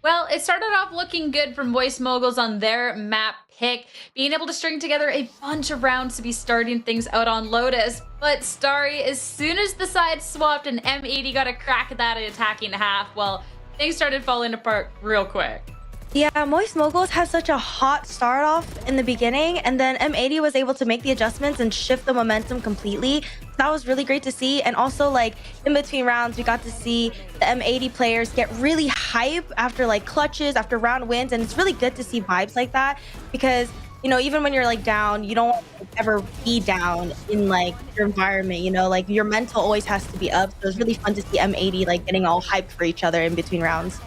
Well, it started off looking good for Moist Moguls on their map pick, being able to string together a bunch of rounds to be starting things out on Lotus. But Starry, as soon as the sides swapped and M80 got a crack at that attacking half, well, things started falling apart real quick. Yeah, Moist Moguls had such a hot start off in the beginning, and then M80 was able to make the adjustments and shift the momentum completely. That was really great to see. And also, like, in between rounds, we got to see the M80 players get really hype after like clutches, after round wins, and it's really good to see vibes like that because even when you're like down, you don't ever be down in like your environment, like your mental always has to be up. So it's really fun to see M80 like getting all hyped for each other in between rounds.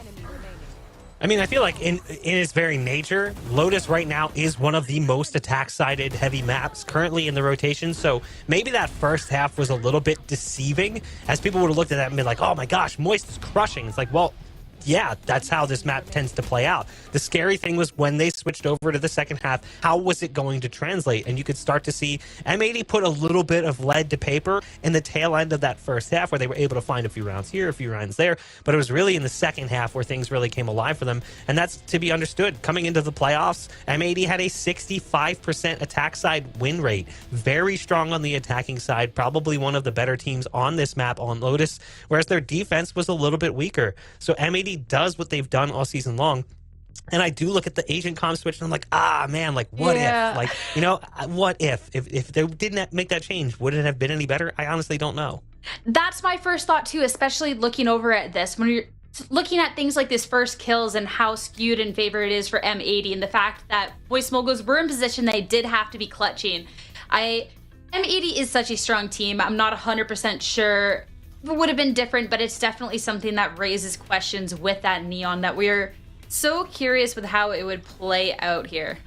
I mean, I feel like in its very nature, Lotus right now is one of the most attack-sided heavy maps currently in the rotation. So maybe that first half was a little bit deceiving, as people would have looked at that and been like, oh my gosh, Moist is crushing. It's like, well, yeah, that's how this map tends to play out. The scary thing was when they switched over to the second half, how was it going to translate? And you could start to see M80 put a little bit of lead to paper in the tail end of that first half, where they were able to find a few rounds here, a few rounds there. But it was really in the second half where things really came alive for them. And that's to be understood. Coming into the playoffs, M80 had a 65% attack side win rate. Very strong on the attacking side, probably one of the better teams on this map on Lotus, whereas their defense was a little bit weaker. So M80 does what they've done all season long. And I do look at the agent comp switch and I'm like, man, like what if? Like, what if they didn't make that change, would it have been any better? I honestly don't know. That's my first thought too, especially looking over at this when you're looking at things like this first kills and how skewed in favor it is for M80 and the fact that Moist Moguls were in position they did have to be clutching. M80 is such a strong team. I'm not 100% sure it would have been different, but it's definitely something that raises questions with that Neon that we're so curious with how it would play out here.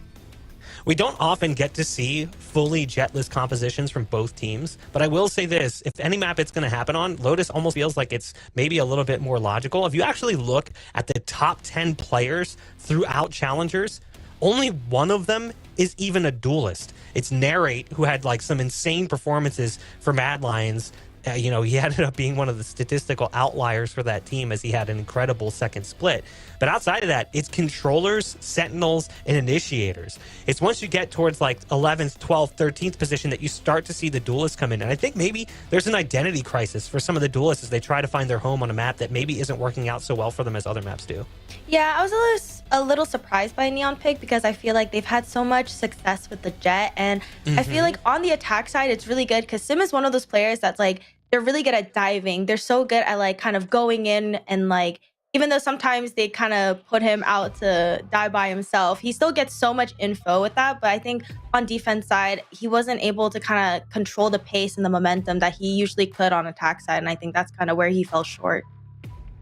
We don't often get to see fully jetless compositions from both teams, but I will say this, if any map it's going to happen on, Lotus almost feels like it's maybe a little bit more logical. If you actually look at the top 10 players throughout Challengers, only one of them is even a duelist. It's Narrate, who had like some insane performances for Mad Lions. He ended up being one of the statistical outliers for that team as he had an incredible second split. But outside of that, it's controllers, sentinels, and initiators. It's once you get towards like 11th, 12th, 13th position that you start to see the duelists come in. And I think maybe there's an identity crisis for some of the duelists as they try to find their home on a map that maybe isn't working out so well for them as other maps do. Yeah, I was a little surprised by Neon pick because I feel like they've had so much success with the Jet. And I feel like on the attack side, it's really good because Sim is one of those players that's like, they're really good at diving. They're so good at like kind of going in and like, even though sometimes they kind of put him out to die by himself, he still gets so much info with that. But I think on defense side, he wasn't able to kind of control the pace and the momentum that he usually could on attack side. And I think that's kind of where he fell short.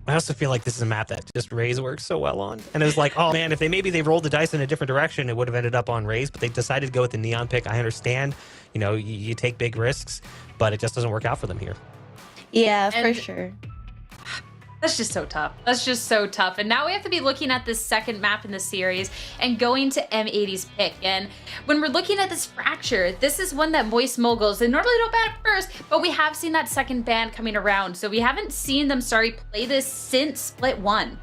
I also feel like this is a map that just Raze works so well on. And it was like, oh man, if they rolled the dice in a different direction, it would have ended up on Raze, but they decided to go with the Neon pick. I understand, you take big risks, but it just doesn't work out for them here. Yeah, for sure. That's just so tough. That's just so tough. And now we have to be looking at this second map in the series and going to M80's pick. And when we're looking at this Fracture, this is one that Moist Moguls, they normally don't ban at first, but we have seen that second ban coming around. So we haven't seen them, play this since Split 1.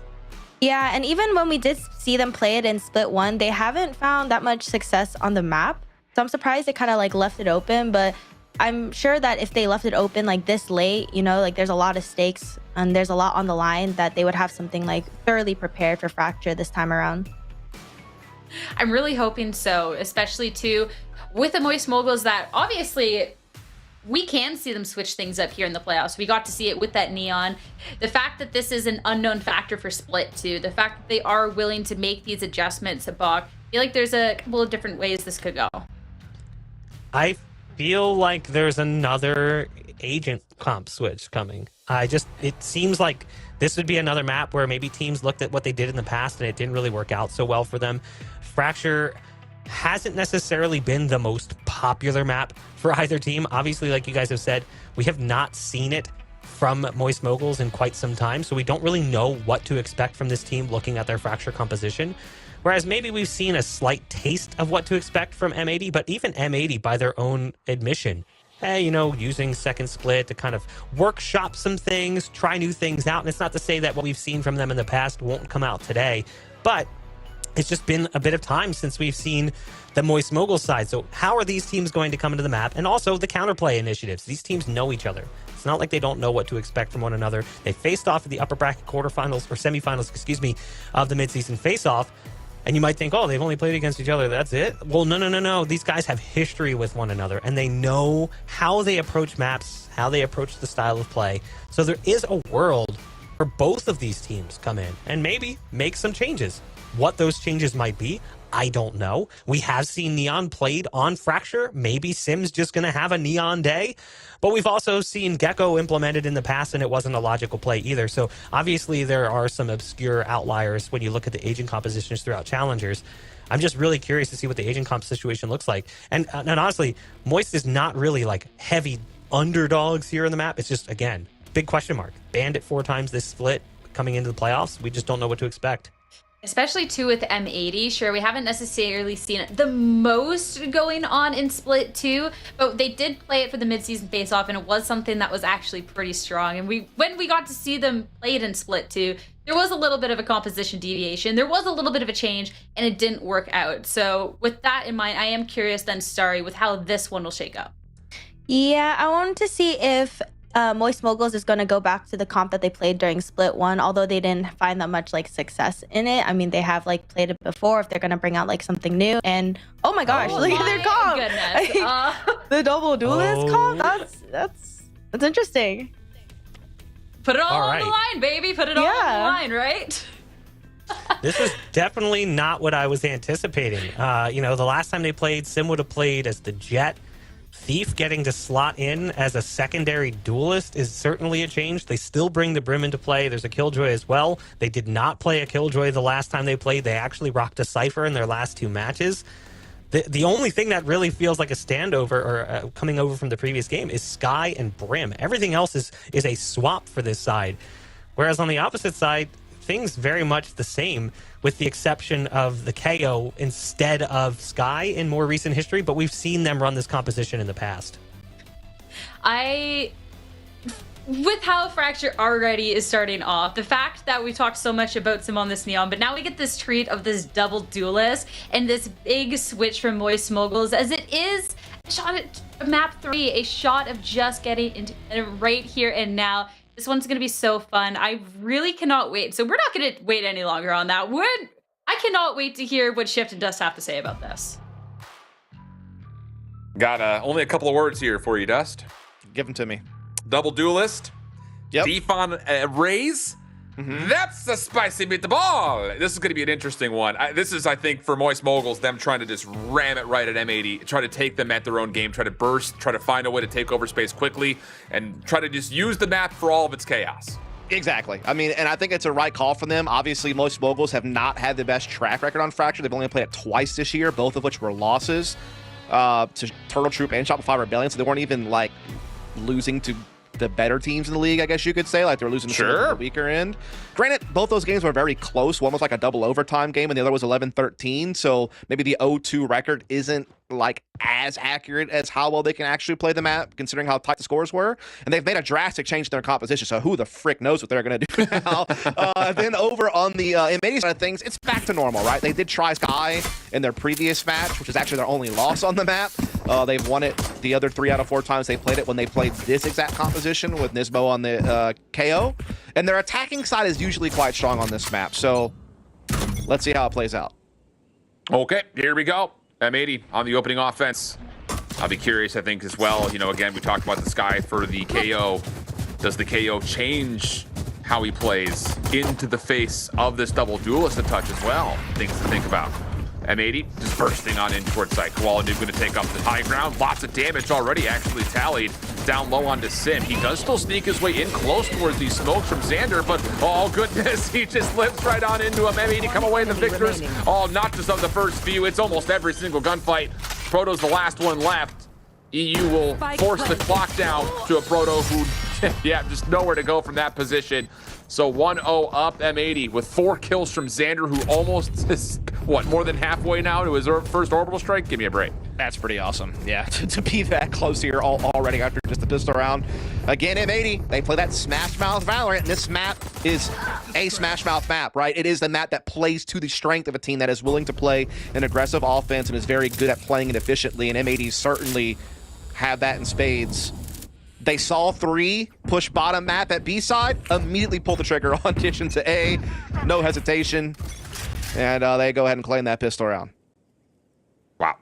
Yeah, and even when we did see them play it in Split 1, they haven't found that much success on the map. So I'm surprised they kind of like left it open, but I'm sure that if they left it open like this late, like there's a lot of stakes and there's a lot on the line, that they would have something like thoroughly prepared for Fracture this time around. I'm really hoping so, especially too with the Moist Moguls that obviously we can see them switch things up here in the playoffs. We got to see it with that Neon. The fact that this is an unknown factor for Split too, the fact that they are willing to make these adjustments at Bach, I feel like there's a couple of different ways this could go. I feel like there's another agent comp switch coming. It seems like this would be another map where maybe teams looked at what they did in the past and it didn't really work out so well for them. Fracture hasn't necessarily been the most popular map for either team. Obviously, like you guys have said, we have not seen it from Moist Moguls in quite some time, so we don't really know what to expect from this team looking at their Fracture composition. Whereas maybe we've seen a slight taste of what to expect from M80, but even M80, by their own admission, hey, you know, using second split to kind of workshop some things, try new things out. And it's not to say that what we've seen from them in the past won't come out today, but it's just been a bit of time since we've seen the Moist Mogul side. So how are these teams going to come into the map? And also the counterplay initiatives. These teams know each other. It's not like they don't know what to expect from one another. They faced off in the upper bracket quarterfinals or semifinals, excuse me, of the mid-season face-off. And you might think, oh, they've only played against each other. That's it? Well, no. These guys have history with one another, and they know how they approach maps, how they approach the style of play. So there is a world where both of these teams come in and maybe make some changes. What those changes might be, I don't know. We have seen Neon played on Fracture. Maybe Sim's just going to have a Neon day. But we've also seen Gecko implemented in the past, and it wasn't a logical play either. So obviously there are some obscure outliers when you look at the agent compositions throughout Challengers. I'm just really curious to see what the agent comp situation looks like. And honestly, Moist is not really like heavy underdogs here in the map. It's just, again, big question mark. Banned it 4 times this split coming into the playoffs. We just don't know what to expect. Especially too with M80. Sure, we haven't necessarily seen the most going on in Split 2, but they did play it for the mid-season face-off, and it was something that was actually pretty strong. And when we got to see them played in Split 2, there was a little bit of a composition deviation. There was a little bit of a change, and it didn't work out. So with that in mind, I am curious then, Starry, with how this one will shake up. Yeah, I wanted to see if Moist Moguls is going to go back to the comp that they played during Split 1, although they didn't find that much like success in it. I mean, they have like played it before, if they're going to bring out like something new. And oh my gosh, look at their comp. Goodness. The double duelist comp, that's interesting. Put it all on the line, baby. Put it all on the line, right? This was definitely not what I was anticipating. You know, the last time they played, Sim would have played as the Jet. Thief getting to slot in as a secondary duelist is certainly a change. They still bring the Brim into play. There's a Killjoy as well. They did not play a Killjoy the last time they played. They actually rocked a Cypher in their last 2 matches. The only thing that really feels like a standover or coming over from the previous game is Sky and Brim. Everything else is a swap for this side. Whereas on the opposite side, things very much the same, with the exception of the KO instead of Sky in more recent history, but we've seen them run this composition in the past. With how Fracture already is starting off, the fact that we talked so much about Sim on this Neon, but now we get this treat of this double duelist and this big switch from Moist Moguls, as it is a shot at map 3, a shot of just getting into right here and now. This one's going to be so fun. I really cannot wait. So we're not going to wait any longer on that. I cannot wait to hear what Shift and Dust have to say about this. Got only a couple of words here for you, Dust. Give them to me. Double duelist. Yep. Defon raise. That's a spicy meatball. This is going to be an interesting one. This is, I think, for Moist Moguls, them trying to just ram it right at M80, try to take them at their own game, try to burst, try to find a way to take over space quickly, and try to just use the map for all of its chaos. Exactly. I mean, and I think it's a right call from them. Obviously, Moist Moguls have not had the best track record on Fracture. They've only played it twice this year, both of which were losses to Turtle Troop and Shopify Rebellion, so they weren't even, like, losing to the better teams in the league, I guess you could say. Like, they're losing to the weaker end. Granted, both those games were very close. One was like a double overtime game, and the other was 11-13. So maybe the 0-2 record isn't like as accurate as how well they can actually play the map, considering how tight the scores were. And they've made a drastic change in their composition, so who the frick knows what they're going to do now. Then over on the M80 side of things, it's back to normal, right? They did try Sky in their previous match, which is actually their only loss on the map. They've won it the other 3 out of 4 times they played it when they played this exact composition with Nismo on the KO. And their attacking side is usually quite strong on this map, so let's see how it plays out. Okay, here we go. M80 on the opening offense. I'll be curious, I think, as well. You know, again, we talked about the Sky for the KO. Does the KO change how he plays into the face of this double duelist a touch as well? Things to think about. M80 just bursting on in towards site. Koala Noob going to take up the high ground. Lots of damage already actually tallied down low onto Sim. He does still sneak his way in close towards these smokes from Xander, but oh goodness, he just lives right on into him. M80 come away the victors. Oh, not just of the first few, it's almost every single gunfight. Proto's the last one left. EU will force the clock down to a Proto who, yeah, just nowhere to go from that position. So 1-0 up M80 with 4 kills from Xander, who almost what, more than halfway now to his first orbital strike? Give me a break. That's pretty awesome. Yeah, to be that close here already after just the pistol round. Again, M80, they play that Smash Mouth Valorant, and this map is a Smash Mouth map, right? It is the map that plays to the strength of a team that is willing to play an aggressive offense and is very good at playing it efficiently, and M80 certainly have that in spades. They saw 3 push bottom map at B side, immediately pulled the trigger on Kitchen to A, no hesitation, and they go ahead and claim that pistol round. Wow.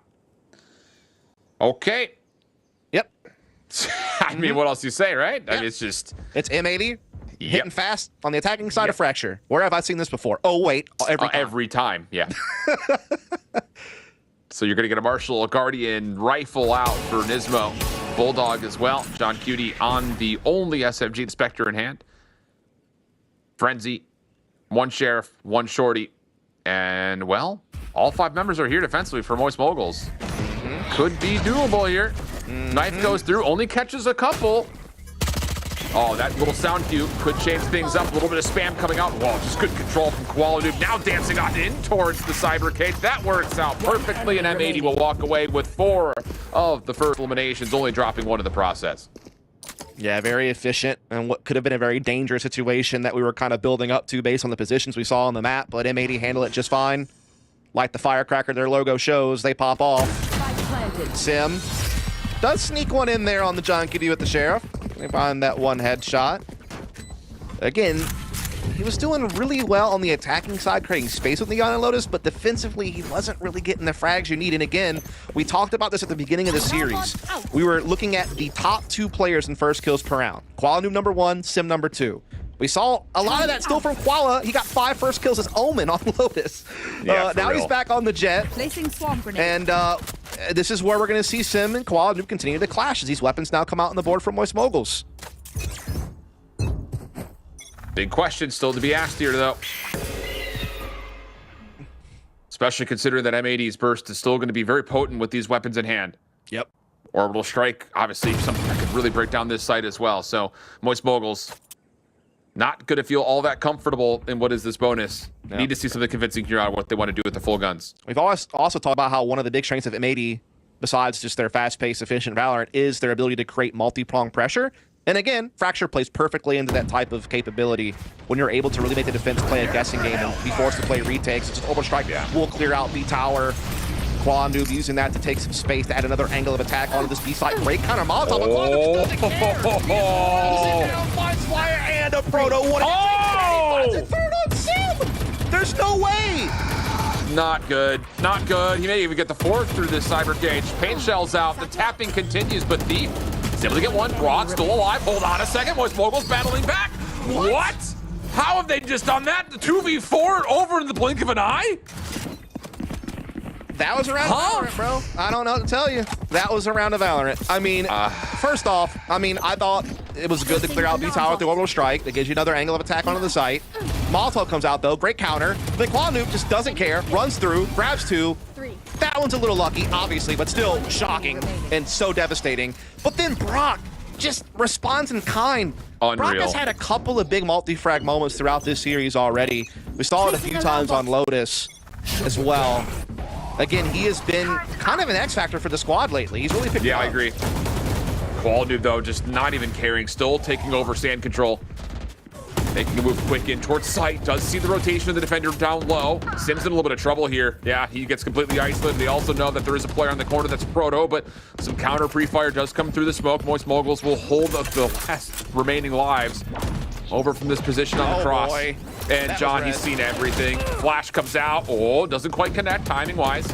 Okay. Yep. I mean, what else do you say, right? I mean, it's just... It's M80 hitting fast on the attacking side of Fracture. Where have I seen this before? Oh, wait. Every time, yeah. So you're going to get a Marshall, a Guardian rifle out for Nismo. Bulldog as well. John Cutie on the only SMG, the Spectre in hand. Frenzy, 1 Sheriff, 1 Shorty. And, well, all 5 members are here defensively for Moist Moguls. Could be doable here. Knife goes through, only catches a couple. Oh, that little sound cue could change things up. A little bit of spam coming out. Whoa, just good control from Koala now dancing on in towards the cyber cage. That works out perfectly, and M80 will walk away with 4 of the first eliminations, only dropping 1 in the process. Yeah, very efficient, and what could have been a very dangerous situation that we were kind of building up to based on the positions we saw on the map, but M80 handled it just fine. Like the firecracker their logo shows, they pop off. Sim does sneak one in there on the John Kitty with the Sheriff. They find that 1 headshot. Again, he was doing really well on the attacking side, creating space with Neon and Lotus, but defensively, he wasn't really getting the frags you need. And again, we talked about this at the beginning of the series. We were looking at the top 2 players in first kills per round. Koala Noob number 1, Sim number 2. We saw a lot of that still from Koala. He got 5 first kills as Omen on Lotus. Yeah, now real. he's back on the Jet. Placing swamp grenade. And this is where we're going to see Sim and Koala Noob continue to clash as these weapons now come out on the board from Moist Moguls. Big question still to be asked here, though. Especially considering that M80's burst is still going to be very potent with these weapons in hand. Yep. Orbital strike, obviously, something that could really break down this site as well. So, Moist Moguls, not going to feel all that comfortable in what is this bonus. Yep. Need to see something convincing here on what they want to do with the full guns. We've always also talked about how one of the big strengths of M80, besides just their fast-paced, efficient Valorant, is their ability to create multi-pronged pressure. And again, Fracture plays perfectly into that type of capability when you're able to really make the defense play a guessing game and be forced to play retakes. Just Orbital Strike will clear out B Tower. Koala Noob using that to take some space to add another angle of attack onto this B side. Great counter Molotov, but Koala Noob doesn't care. He's in down, finds Flyer and a Proto. What finds a third on Sim! There's no way! Not good. Not good. He may even get the 4th through this cyber cage. Paint shells out. The tapping continues, but Thief is able to get 1. Brock still alive. Hold on a second. Moist Moguls battling back. What? How have they just done that? The 2v4 over in the blink of an eye? That was a round of Valorant, bro. I don't know what to tell you. That was a round of Valorant. I mean, first off, I thought it was good to clear out B Tower with the Orbital Strike. That gives you another angle of attack onto the site. Molotov comes out, though. Great counter. The Koala Noob just doesn't care. Runs through, grabs 2. That one's a little lucky, obviously, but still shocking and so devastating. But then Brock just responds in kind. Unreal. Brock has had a couple of big multi-frag moments throughout this series already. We saw it a few times on Lotus as well. Again, he has been kind of an X factor for the squad lately. He's really picked it up. I agree. Koala Noob, though, just not even caring. Still taking over stand control. Making a move quick in towards sight. Does see the rotation of the defender down low. Sim's in a little bit of trouble here. Yeah, he gets completely isolated. They also know that there is a player on the corner that's Proto, but some counter pre-fire does come through the smoke. Moist Moguls will hold up the last remaining lives over from this position on the cross. Boy. And That John, was he's seen everything. Flash comes out. Oh, doesn't quite connect timing-wise.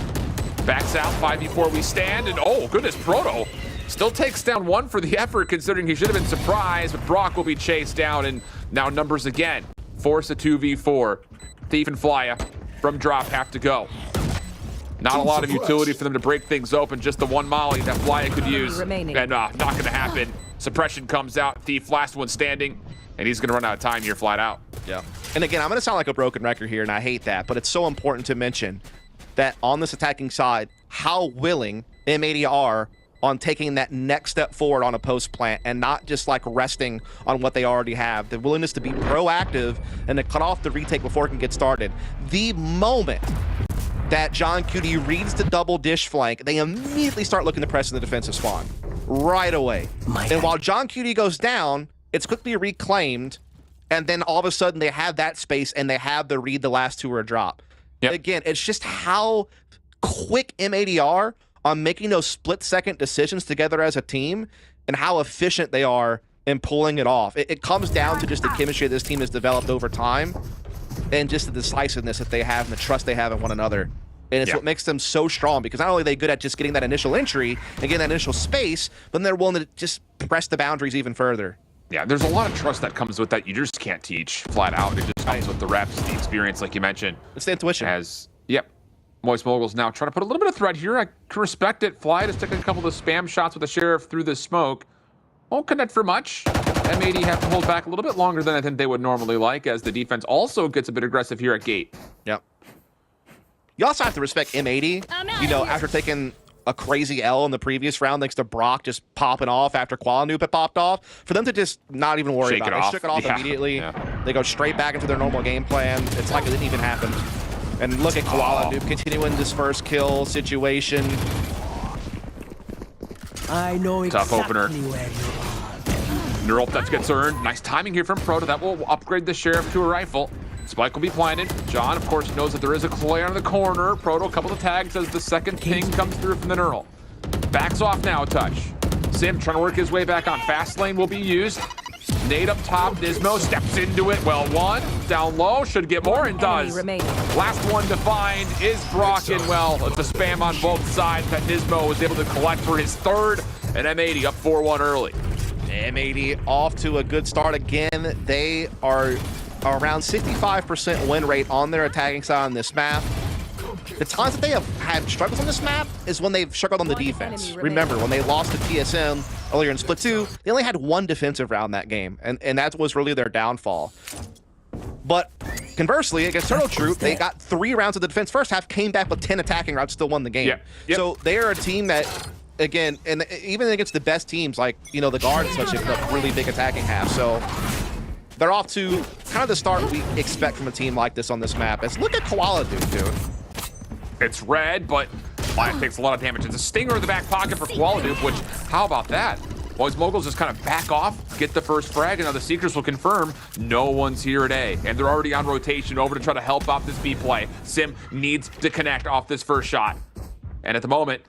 Backs out, 5v4 we stand, and oh, goodness, Proto still takes down 1 for the effort, considering he should have been surprised, but Brock will be chased down, and now numbers again. Force a 2v4. Thief and Flya from drop have to go. Not a lot of utility for them to break things open, just the 1 molly that Flya could use, and not gonna happen. Suppression comes out, Thief last one standing, and he's gonna run out of time here flat out. Yeah. And again, I'm gonna sound like a broken record here, and I hate that, but it's so important to mention that on this attacking side, how willing M80 are on taking that next step forward on a post plant and not just like resting on what they already have. The willingness to be proactive and to cut off the retake before it can get started. The moment that John Cutie reads the double dish flank, they immediately start looking to press in the defensive spawn right away. And while John Cutie goes down, it's quickly reclaimed, and then all of a sudden they have that space and they have the read the last two or drop. Yep. Again, it's just how quick M80 are on making those split-second decisions together as a team and how efficient they are in pulling it off. It comes down to just the chemistry this team has developed over time and just the decisiveness that they have and the trust they have in one another. And it's what makes them so strong, because not only are they good at just getting that initial entry and getting that initial space, but they're willing to just press the boundaries even further. Yeah, there's a lot of trust that comes with that. You just can't teach flat out. It just comes with the reps, the experience, like you mentioned. It's the intuition. Moist Moguls now trying to put a little bit of threat here. I can respect it. Fly just taking a couple of spam shots with the Sheriff through the smoke. Won't connect for much. M80 have to hold back a little bit longer than I think they would normally like, as the defense also gets a bit aggressive here at gate. Yep. You also have to respect M80, you know, after taking a crazy L in the previous round thanks to Brock just popping off after Qualanoob had popped off, for them to just not even worry about it. They shook it off immediately. They go straight back into their normal game plan. It's like it didn't even happen. And look at Qualanoob continuing this first kill situation. I know tough opener. Neural touch gets earned. Nice timing here from Proto. That will upgrade the Sheriff to a rifle. Spike will be planted. John, of course, knows that there is a Clay on the corner. Proto, a couple of tags as the second ping comes through from the Neural. Backs off now, touch. Sim trying to work his way back on. Fast lane will be used. Nade up top. Nismo steps into it. Well, one. Down low. Should get more and does. Last one to find is Brock. And, well, it's a spam on both sides that Nismo was able to collect for his third. And M80 up 4-1 early. M80 off to a good start again. They are around 65% win rate on their attacking side on this map. The times that they have had struggles on this map is when they've struggled on the defense. Remember, when they lost to TSM earlier in Split 2, they only had one defensive round that game, and that was really their downfall. But conversely, against Turtle Troop, they got 3 rounds of the defense first half, came back with 10 attacking rounds, still won the game. So they are a team that, again, and even against the best teams, like, you know, the Guard and such, they've got a really big attacking half. So they're off to kind of the start we expect from a team like this on this map. As look at Qualanoob, dude. It's red, but Fly takes a lot of damage. It's a stinger in the back pocket for Qualanoob, which, how about that? Moist Moguls just kind of back off, get the first frag, and now the Seekers will confirm no one's here at A. And they're already on rotation over to try to help out this B play. Sim needs to connect off this first shot. And at the moment,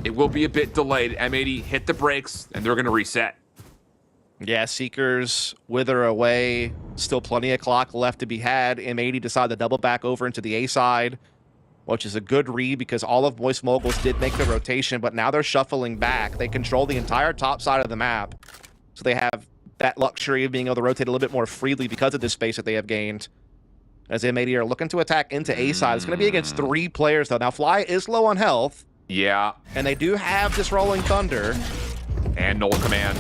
it will be a bit delayed. M80 hit the brakes, and they're going to reset. Yeah, Seekers wither away. Still plenty of clock left to be had. M80 decide to double back over into the A side, which is a good read because all of Moist Moguls did make the rotation, but now they're shuffling back. They control the entire top side of the map, so they have that luxury of being able to rotate a little bit more freely because of this space that they have gained. As M80 are looking to attack into A side. It's going to be against 3 players, though. Now, Fly is low on health. Yeah. And they do have this Rolling Thunder. And Null Command.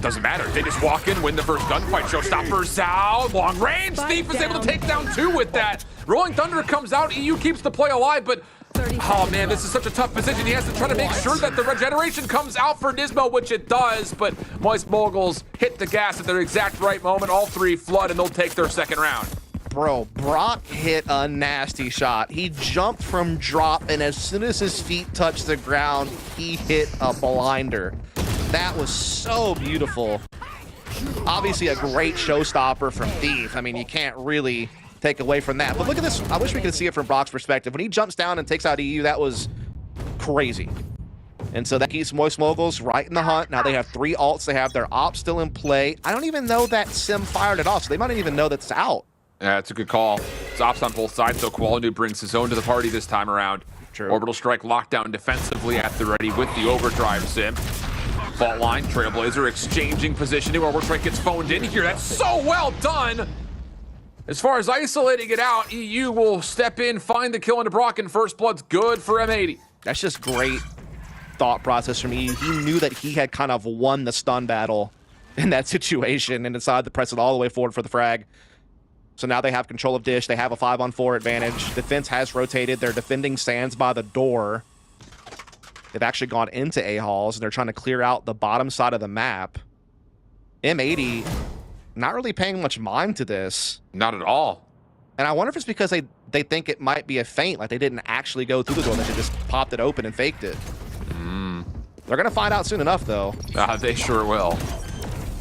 Doesn't matter. They just walk in, win the first gunfight. Showstoppers out. Long range. Thief is able to take down 2 with that. Rolling Thunder comes out. EU keeps the play alive, but oh man, this is such a tough position. He has to try to make sure that the regeneration comes out for Nismo, which it does, but Moist Moguls hit the gas at their exact right moment. All 3 flood, and they'll take their second round. Bro, Brock hit a nasty shot. He jumped from drop, and as soon as his feet touched the ground, he hit a blinder. That was so beautiful. Obviously a great showstopper from Thief. I mean, you can't really take away from that. But look at this. I wish we could see it from Brock's perspective. When he jumps down and takes out EU, that was crazy. And so that keeps Moist Moguls right in the hunt. Now they have 3 ults. They have their ops still in play. I don't even know that Sim fired it off, so they might not even know that's out. Yeah, it's a good call. It's ops on both sides, so Qualanoob brings his own to the party this time around. True. Orbital Strike locked down defensively at the ready with the overdrive Sim. Fault line, Trailblazer exchanging positioning. Orbital Strike gets phoned in here. That's so well done. As far as isolating it out, EU will step in, find the kill into Brock, and first blood's good for M80. That's just great thought process from EU. He knew that he had kind of won the stun battle in that situation and decided to press it all the way forward for the frag. So now they have control of Dish. They have a 5-on-4 advantage. Defense has rotated. They're defending Sands by the door. They've actually gone into A-halls, and they're trying to clear out the bottom side of the map. M80 not really paying much mind to this. Not at all. And I wonder if it's because they think it might be a feint, like they didn't actually go through the door, they just popped it open and faked it. They're gonna find out soon enough, though. They sure will.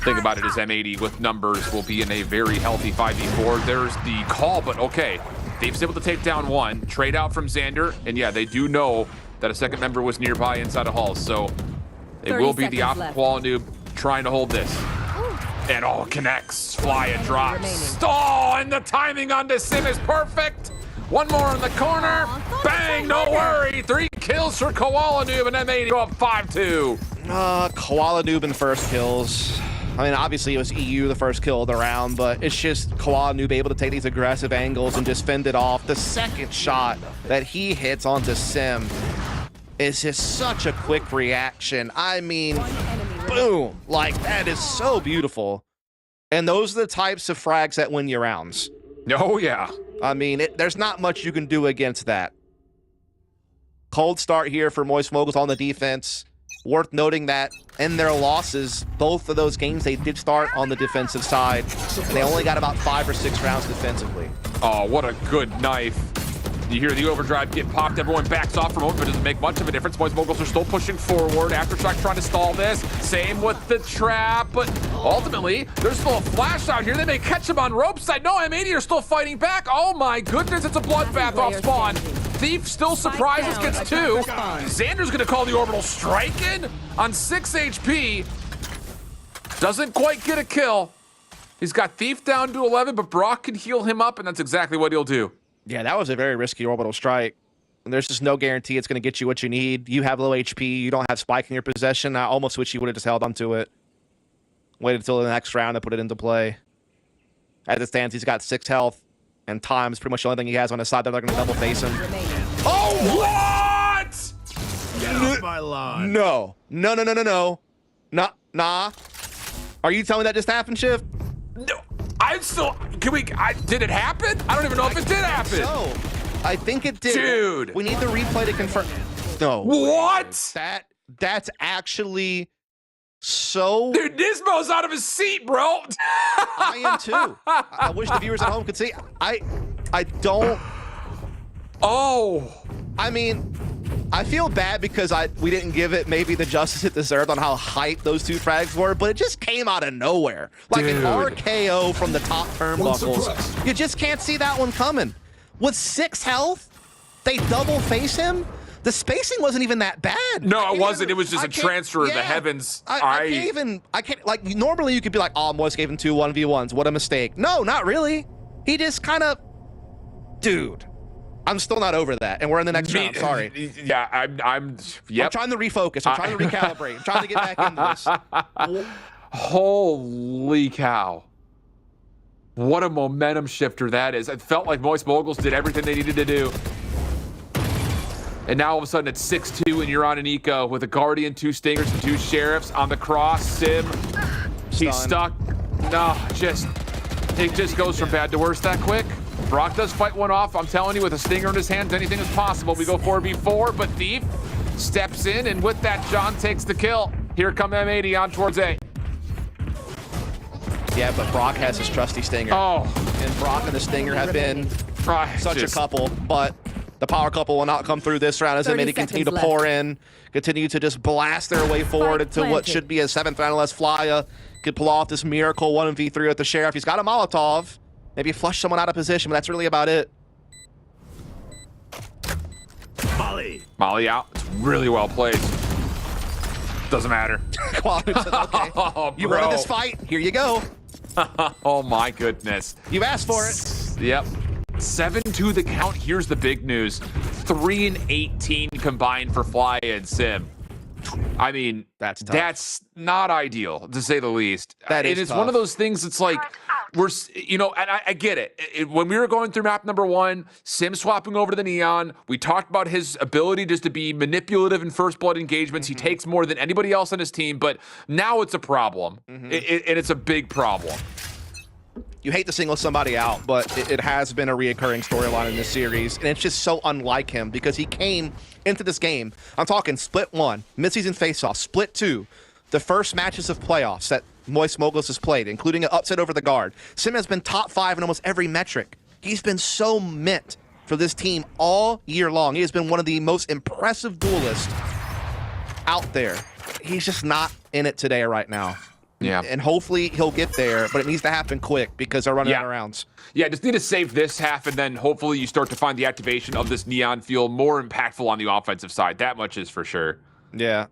Thing about it is M80 with numbers will be in a very healthy 5v4. There's the call, but okay. Thief's able to take down one, trade out from Xander, and yeah, they do know that a second member was nearby inside of halls, so it will be the opposite Koala Noob trying to hold this. And all connects, fly and drops. Oh, and the timing on this sim is perfect. One more in the corner, bang, no worry. 3 kills for Koala Noob and M80 go up 5-2. Koala Noob in first kills. I mean, obviously it was EU the first kill of the round, but it's just Koala Noob able to take these aggressive angles and just fend it off. The second shot that he hits onto Sim is just such a quick reaction. I mean, boom, like that is so beautiful. And those are the types of frags that win you rounds. Oh yeah. I mean, there's not much you can do against that. Cold start here for Moist Moguls on the defense. Worth noting that in their losses, both of those games, they did start on the defensive side, and they only got about 5 or 6 rounds defensively. Oh, what a good knife. You hear the overdrive get popped, everyone backs off from it, but it doesn't make much of a difference. Moist Moguls are still pushing forward. Aftershock trying to stall this. Same with the trap, but ultimately, there's still a flash out here. They may catch him on rope side. No, M80 are still fighting back. Oh my goodness, it's a bloodbath off spawn. Thief still surprises, gets 2. Xander's gonna call the orbital strike in on 6 HP. Doesn't quite get a kill. He's got Thief down to 11, but Brock can heal him up, and that's exactly what he'll do. Yeah, that was a very risky orbital strike. And there's just no guarantee it's gonna get you what you need. You have low HP, you don't have Spike in your possession. I almost wish you would have just held onto it. Waited until the next round to put it into play. As it stands, he's got 6 health. And time is pretty much the only thing he has on his side that they're going to double face him. Oh, what? Get off my lawn. No. Nah. Are you telling me that just happened, Shiv? No, I'm still, did it happen? I don't even know if it did happen. So, I think it did. Dude. We need the replay to confirm. No. What? That's actually so... Dude, Nismo's out of his seat, bro. I am too. I wish the viewers at home could see. I don't... Oh. I mean, I feel bad because we didn't give it maybe the justice it deserved on how hype those 2 frags were, but it just came out of nowhere. Like Dude. an RKO from the top turnbuckles. You just can't see that one coming. With 6 health, they double face him? The spacing wasn't even that bad. No, it wasn't. It was just a transfer of the heavens. I can't, like, normally you could be like, oh, Moist gave him 2 1v1s. What a mistake. No, not really. He just kind of, dude, I'm still not over that. And we're in the next round. Sorry. Yeah, I'm trying to refocus. I'm trying to recalibrate. I'm trying to get back into this. Holy cow. What a momentum shifter that is. It felt like Moist Moguls did everything they needed to do. And now all of a sudden it's 6-2 and you're on an eco with a Guardian, 2 Stingers, and 2 Sheriffs on the cross. Sim, he's stuck. No, it just goes from bad to worse that quick. Brock does fight one off. I'm telling you, with a Stinger in his hands, anything is possible. We go 4v4, but Thief steps in, and with that, John takes the kill. Here come M80 on towards A. Yeah, but Brock has his trusty Stinger. Oh. And Brock and the Stinger have been such a couple, but the power couple will not come through this round as M80 continue to pour in, continue to just blast their way forward into what should be a 7th round unless Flya could pull off this miracle 1v3 with the Sheriff. He's got a Molotov. Maybe flush someone out of position, but that's really about it. Molly out. It's really well played. Doesn't matter. Okay. Oh, you wanted this fight? Here you go. Oh my goodness. You asked for it. Yep. 7-2 the count. Here's the big news. 3-18 combined for Fly and Sim. I mean, that's tough. That's not ideal, to say the least. That is it's tough. one of those things that's like, and I get it. When we were going through map number 1, Sim swapping over to the Neon, we talked about his ability just to be manipulative in first blood engagements. He takes more than anybody else on his team, but now it's a problem. And it's a big problem. You hate to single somebody out, but it has been a reoccurring storyline in this series, and it's just so unlike him because he came into this game. I'm talking split 1, mid-season face-off, split 2, the first matches of playoffs that Moist Moguls has played, including an upset over the Guard. Sim has been top 5 in almost every metric. He's been so mint for this team all year long. He has been one of the most impressive duelists out there. He's just not in it today right now. Yeah. And hopefully he'll get there, but it needs to happen quick because they're running out of rounds. Yeah, just need to save this half, and then hopefully you start to find the activation of this Neon Fuel more impactful on the offensive side. That much is for sure. Yeah.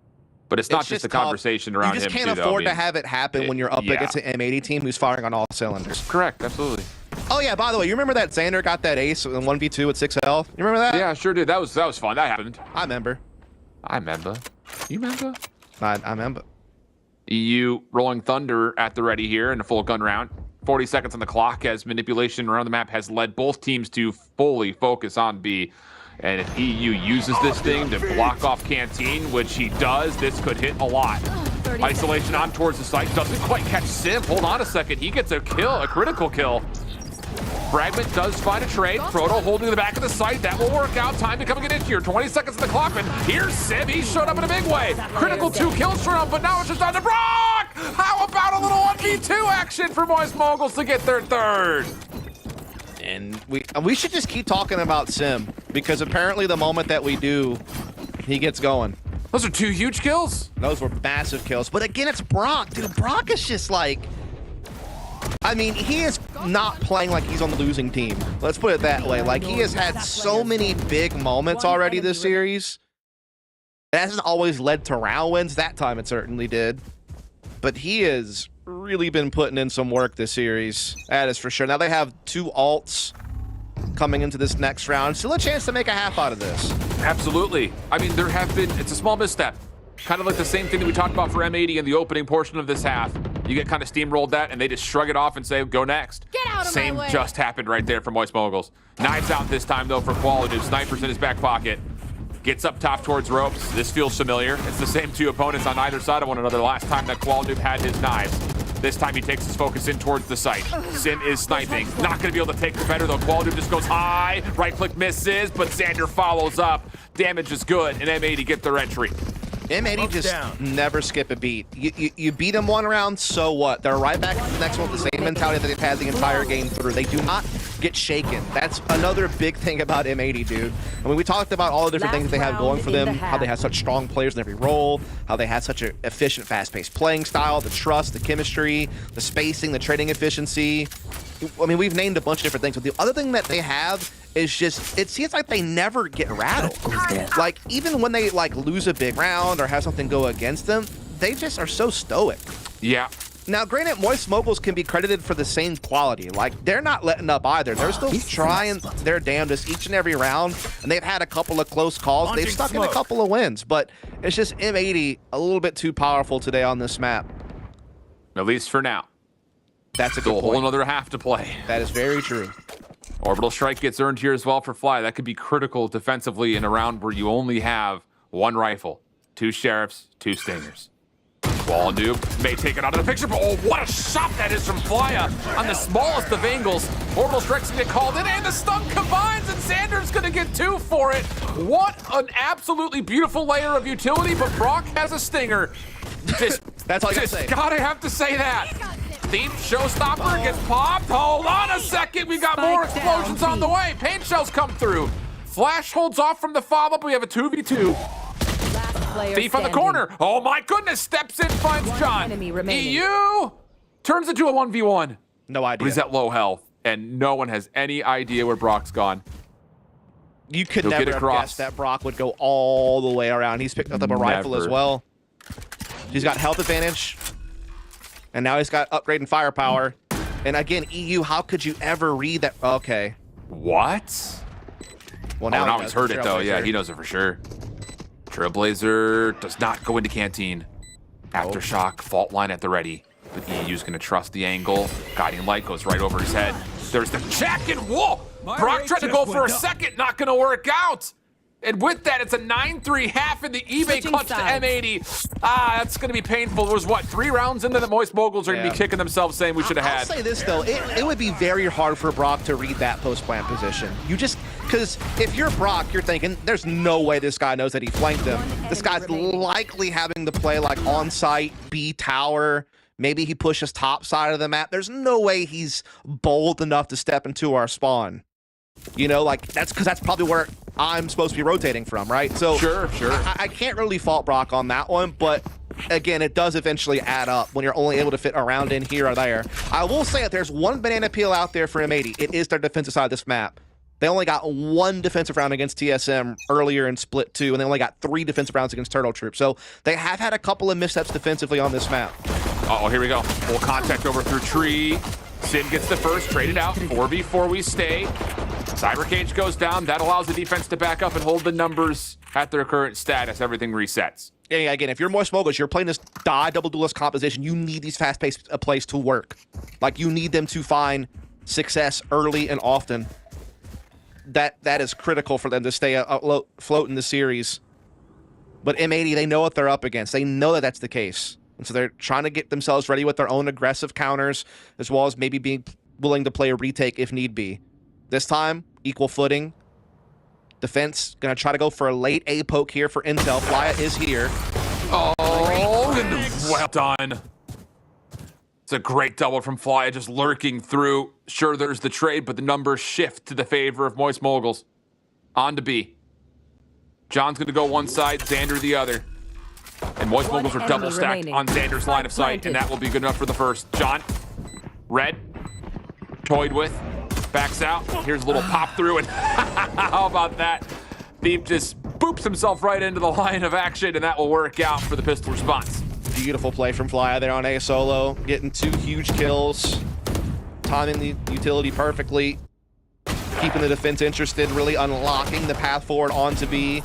But it's not just the conversation around him. You just too, can't though. afford to have it happen when you're up against an M80 team who's firing on all cylinders. Correct, absolutely. Oh yeah, by the way, you remember that Xander got that ace in 1v2 with 6 health? You remember that? Yeah, sure did. That was fun. That happened. I remember. You remember? I remember. EU Rolling Thunder at the ready here in a full gun round. 40 seconds on the clock as manipulation around the map has led both teams to fully focus on B. And if EU uses this thing to block off Canteen, which he does, this could hit a lot. Isolation on towards the site. Doesn't quite catch Sim. Hold on a second. He gets a kill, a critical kill. Fragment does find a trade. Proto holding the back of the site. That will work out. Time becoming an issue here. 20 seconds on the clock, and here's Sim. He showed up in a big way. Critical 2 kills for him, but now it's just on to Brock! How about a little 1v2 action for Moist Moguls to get their third? And we should just keep talking about Sim, because apparently the moment that we do, he gets going. Those are 2 huge kills. Those were massive kills. But again, it's Brock. Dude, Brock is just like... I mean, he is not playing like he's on the losing team. Let's put it that way. Like, he has had so many big moments already this series. It hasn't always led to round wins. That time it certainly did. But he has really been putting in some work this series. That is for sure. Now they have 2 alts coming into this next round. Still a chance to make a half out of this. Absolutely. I mean, there have been... It's a small misstep. Kind of like the same thing that we talked about for M80 in the opening portion of this half. You get kind of steamrolled that, and they just shrug it off and say, go next. Get out of Same my way. just happened right there for Moist Moguls. Knives out this time, though, for Quality. Sniper's in his back pocket. Gets up top towards ropes. This feels familiar. It's the same 2 opponents on either side of one another. Last time that Quality had his knives. This time he takes his focus in towards the site. Sim is sniping. Not going to be able to take the better, though. Quality just goes high. Right-click misses, but Xander follows up. Damage is good, and M80 get their entry. M80 just never skip a beat. You beat them one round, so what? They're right back to the next one with the same mentality that they've had the entire game through. They do not get shaken. That's another big thing about M80, dude. I mean, we talked about all the different things that they have going for them, how they have such strong players in every role, how they have such an efficient, fast-paced playing style, the trust, the chemistry, the spacing, the trading efficiency. I mean, we've named a bunch of different things, but the other thing that they have is just, it seems like they never get rattled. Like, even when they like lose a big round or have something go against them, they just are so stoic. Yeah. Now, granted, Moist Moguls can be credited for the same quality. Like, they're not letting up either. They're still trying their damnedest each and every round, and they've had a couple of close calls. They've stuck in a couple of wins, but it's just M80 a little bit too powerful today on this map. At least for now. That's a good Still a whole point. another half to play. That is very true. Orbital Strike gets earned here as well for Fly. That could be critical defensively in a round where you only have 1 rifle, 2 sheriffs, 2 stingers. Wall noob may take it out of the picture, but oh, what a shot that is from Flya on the smallest of angles. Orbital Strike's gonna get called in, and the stun combines, and Xander's gonna get 2 for it. What an absolutely beautiful layer of utility, but Brock has a stinger. That's all you gotta say. Gotta have to say that. Thief Showstopper gets popped. Hold on a second. We got more explosions on the way. Paint shells come through. Flash holds off from the follow-up. We have a 2v2. Thief on the corner. Oh my goodness. Steps in, finds John. EU turns into a 1v1. No idea. But he's at low health, and no one has any idea where Brock's gone. You could He'll never get have across. guessed that Brock would go all the way around. He's picked up a rifle as Never. well. He's got health advantage. And now he's got upgrade and firepower. And again, EU, how could you ever read that? Okay. What? Well, Now, now he's heard it, though. Yeah, Trailblazer. he knows it for sure. Trailblazer does not go into Canteen. Aftershock, fault line at the ready. But EU's going to trust the angle. Guiding light goes right over his head. There's the check, and whoa! Brock tried to go for a second, not going to work out. And with that, it's a 9-3 half in the eBay clutch to M80. Ah, that's going to be painful. There was, what, 3 rounds into the Moist Moguls are going to be kicking themselves saying we should have I'll had. say this, though. It would be very hard for Brock to read that post-plant position. You just... Because if you're Brock, you're thinking, there's no way this guy knows that he flanked him. This guy's likely having to play, like, on-site, B tower, Maybe he pushes top side of the map. There's no way he's bold enough to step into our spawn. You know, like, that's because that's probably where I'm supposed to be rotating from, right? So Sure. I can't really fault Brock on that one, but again, it does eventually add up when you're only able to fit around in here or there. I will say that there's one banana peel out there for M80. It is their defensive side of this map. They only got one defensive round against TSM earlier in Split 2, and they only got 3 defensive rounds against Turtle Troop. So they have had a couple of missteps defensively on this map. Uh-oh, here we go. Full contact over through tree. Sim gets the first, traded out. 4v4 we stay. Cyber Cage goes down. That allows the defense to back up and hold the numbers at their current status. Everything resets. Yeah, again, if you're Moist Moguls, you're playing this die double duelist composition, you need these fast-paced plays to work. Like, you need them to find success early and often. That is critical for them to stay afloat in the series. But M80, they know what they're up against. They know that that's the case. And so they're trying to get themselves ready with their own aggressive counters, as well as maybe being willing to play a retake if need be. This time, equal footing. Defense going to try to go for a late A poke here for Intel. Flya is here. Oh, well done. It's a great double from Flya, just lurking through. Sure, there's the trade, but the numbers shift to the favor of Moist Moguls. On to B. John's going to go one side, Xander the other. And Moist Moguls are double stacked on Xander's line of sight, and that will be good enough for the first. John, red, toyed with, backs out. Here's a little pop through, and how about that? Thief just boops himself right into the line of action, and that will work out for the pistol response. Beautiful play from Flya there on A solo, getting 2 huge kills, timing the utility perfectly, keeping the defense interested, really unlocking the path forward onto B.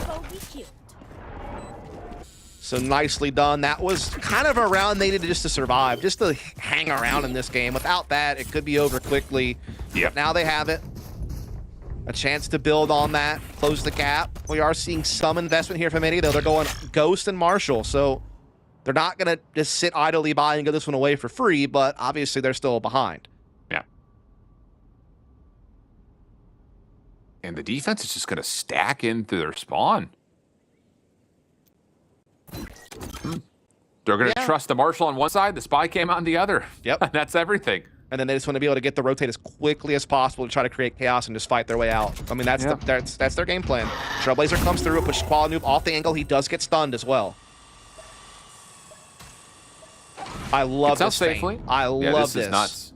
So nicely done. That was kind of a round they needed just to survive, just to hang around in this game. Without that, it could be over quickly. Yep. Now they have it. A chance to build on that, close the gap. We are seeing some investment here from M80, though. They're going Ghost and Marshall, so they're not going to just sit idly by and give this one away for free, but obviously they're still behind. Yeah. And the defense is just going to stack into their spawn. They're going to trust the Marshall on one side, the Spy cam on the other. Yep. That's everything. And then they just want to be able to get the rotate as quickly as possible to try to create chaos and just fight their way out. I mean, that's that's their game plan. Trailblazer comes through, pushes Quality Noob off the angle. He does get stunned as well. I love this safely. I love this. Is nuts.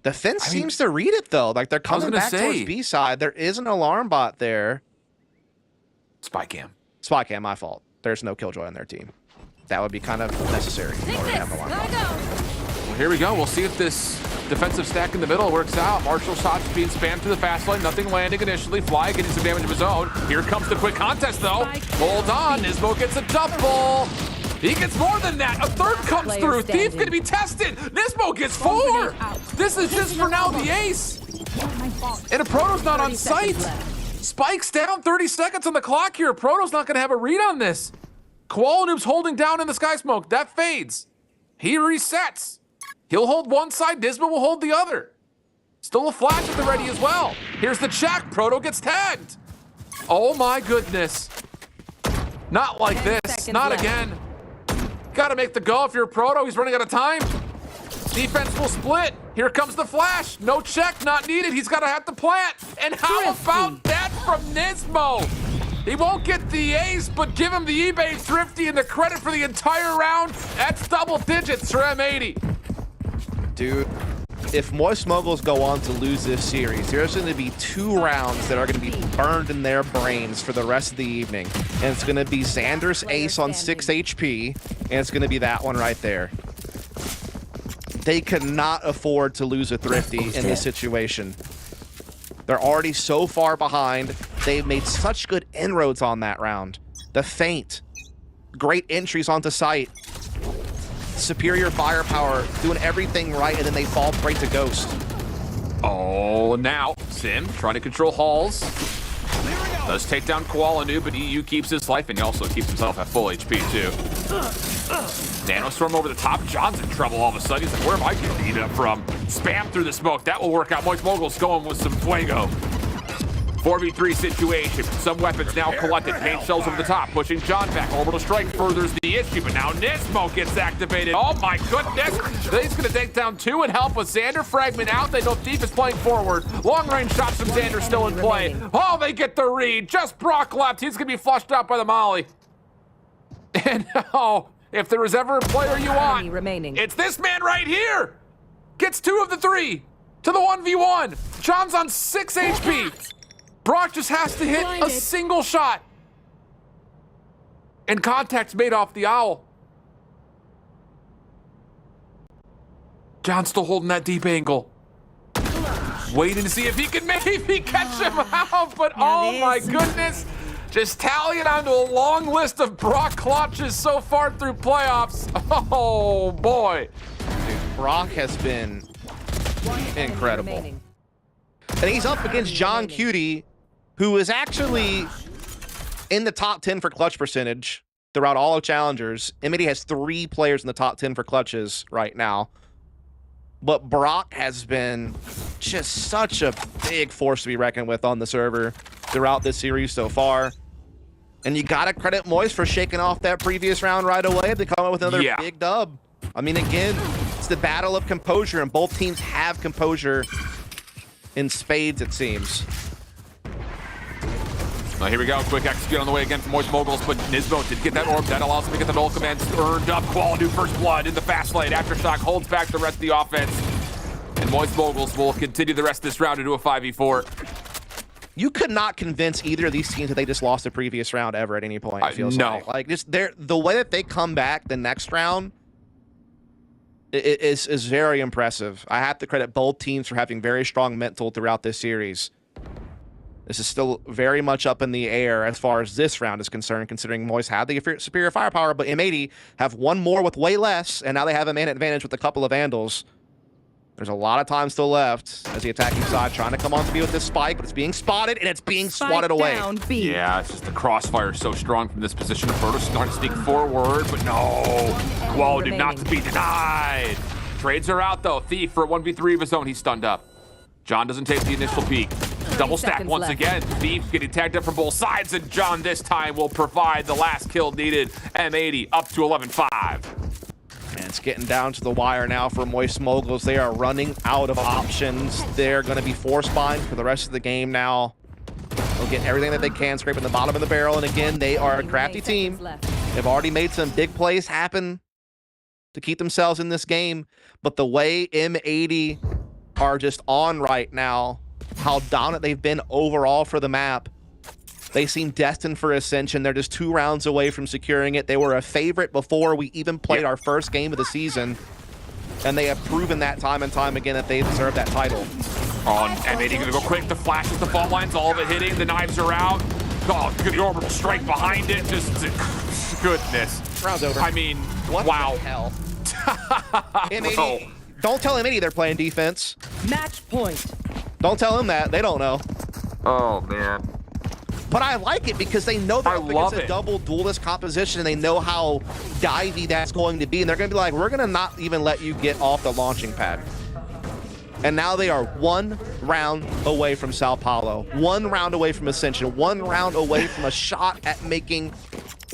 The fence seems to read it, though. Like, they're coming back towards B side. There is an alarm bot there. Spy cam. Spy cam, my fault. There's no Killjoy on their team. That would be kind of necessary. Well, here we go. We'll see if this defensive stack in the middle works out. Marshall shots being spammed through the fast lane. Nothing landing initially. Flya getting some damage of his own. Here comes the quick contest, though. Hold on. Nismo gets a double. He gets more than that. A third comes through. Thief going to be tested. Nismo gets 4. This is just for now the ace. And a Proto's not on site. Spike's down, 30 seconds on the clock here. Proto's not going to have a read on this. Koala holding down in the sky smoke. That fades. He resets. He'll hold one side. Nismo will hold the other. Still a flash at the ready as well. Here's the check. Proto gets tagged. Oh my goodness. Not like this. Not again. Gotta make the go if you're a Proto. He's running out of time. Defense will split. Here comes the flash. No check, not needed. He's gotta have to plant. And how about that from Nismo? He won't get the ace, but give him the eBay Thrifty and the credit for the entire round. That's double digits for M80. Dude, if Moist Moguls go on to lose this series, there's going to be 2 rounds that are going to be burned in their brains for the rest of the evening. And it's going to be Xander's ace on 6 HP, and it's going to be that one right there. They cannot afford to lose a Thrifty in this situation. They're already so far behind. They've made such good inroads on that round. The feint, great entries onto site, superior firepower, doing everything right, and then they fall prey to Ghost. Oh, now Sim trying to control Halls. Does take down Koala Noob, but EU keeps his life, and he also keeps himself at full HP too. Nanostorm over the top. John's in trouble all of a sudden. He's like, where am I getting beat up from? Spam through the smoke. That will work out. Moist Moguls going with some fuego. 4v3 situation. Some weapons now collected. Main cells over the top, pushing John back. Orbital strike furthers the issue, but now Nismo gets activated. Oh my goodness! He's gonna take down 2 and help with Xander fragment out. They know Thief is playing forward. Long range shots from Xander still in play. Oh, they get the read. Just Brock left. He's gonna be flushed out by the molly. And oh, if there was ever a player you want, it's this man right here. Gets 2 of the 3 to the 1v1. John's on 6 HP. Brock just has to hit a single shot. And contact's made off the owl. John's still holding that deep angle. Waiting to see if he can maybe catch him out, but oh my goodness. Just tallying onto a long list of Brock clutches so far through playoffs. Oh boy. Dude, Brock has been incredible. And he's up against John Cutie, who is actually in the top 10 for clutch percentage throughout all of challengers. M80 has 3 players in the top 10 for clutches right now. But Brock has been just such a big force to be reckoned with on the server throughout this series so far. And you gotta credit Moist for shaking off that previous round right away to come up with another big dub. I mean, again, it's the battle of composure, and both teams have composure in spades, it seems. Well, here we go. Quick execute on the way again from Moist Moguls, but Nismo did get that orb. That allows him to get the null command earned up. Quality first blood in the fast lane. Aftershock holds back the rest of the offense. And Moist Moguls will continue the rest of this round to do a 5v4. You could not convince either of these teams that they just lost the previous round ever at any point, it feels like just the way that they come back the next round is very impressive. I have to credit both teams for having very strong mental throughout this series. This is still very much up in the air as far as this round is concerned, considering Moist had the superior firepower, but M80 have one more with way less, and now they have a man advantage with a couple of Vandals. There's a lot of time still left as the attacking side trying to come on to be with this spike, but it's being spotted and it's being swatted away. Yeah, it's just the crossfire so strong from this position. Protoss starting to sneak forward, but no. Quality not to be denied. Trades are out though. Thief for a 1v3 of his own. He's stunned up. John doesn't take the initial peek. Double stack once again. Thief getting tagged up from both sides, and John this time will provide the last kill needed. M80 up to 11-5. And it's getting down to the wire now for Moist Moguls. They are running out of options. They're going to be force-bind for the rest of the game now. They'll get everything that they can, scraping the bottom of the barrel. And again, they are a crafty team. They've already made some big plays happen to keep themselves in this game. But the way M80 are just on right now, how dominant they've been overall for the map, they seem destined for Ascension. They're just 2 rounds away from securing it. They were a favorite before we even played our first game of the season, and they have proven that time and time again that they deserve that title. On M80 gonna go quick. The flashes, the fault lines, all of it hitting. The knives are out. Oh, good orbital strike behind it. Just goodness. Round's over. I mean, what wow. the hell? M80, don't tell M80 they're playing defense. Match point. Don't tell them that. They don't know. Oh man. But I like it because they know they're up against a double duelist composition, and they know how divey that's going to be. And they're going to be like, we're going to not even let you get off the launching pad. And now they are 1 round away from Sao Paulo, 1 round away from Ascension, 1 round away from a shot at making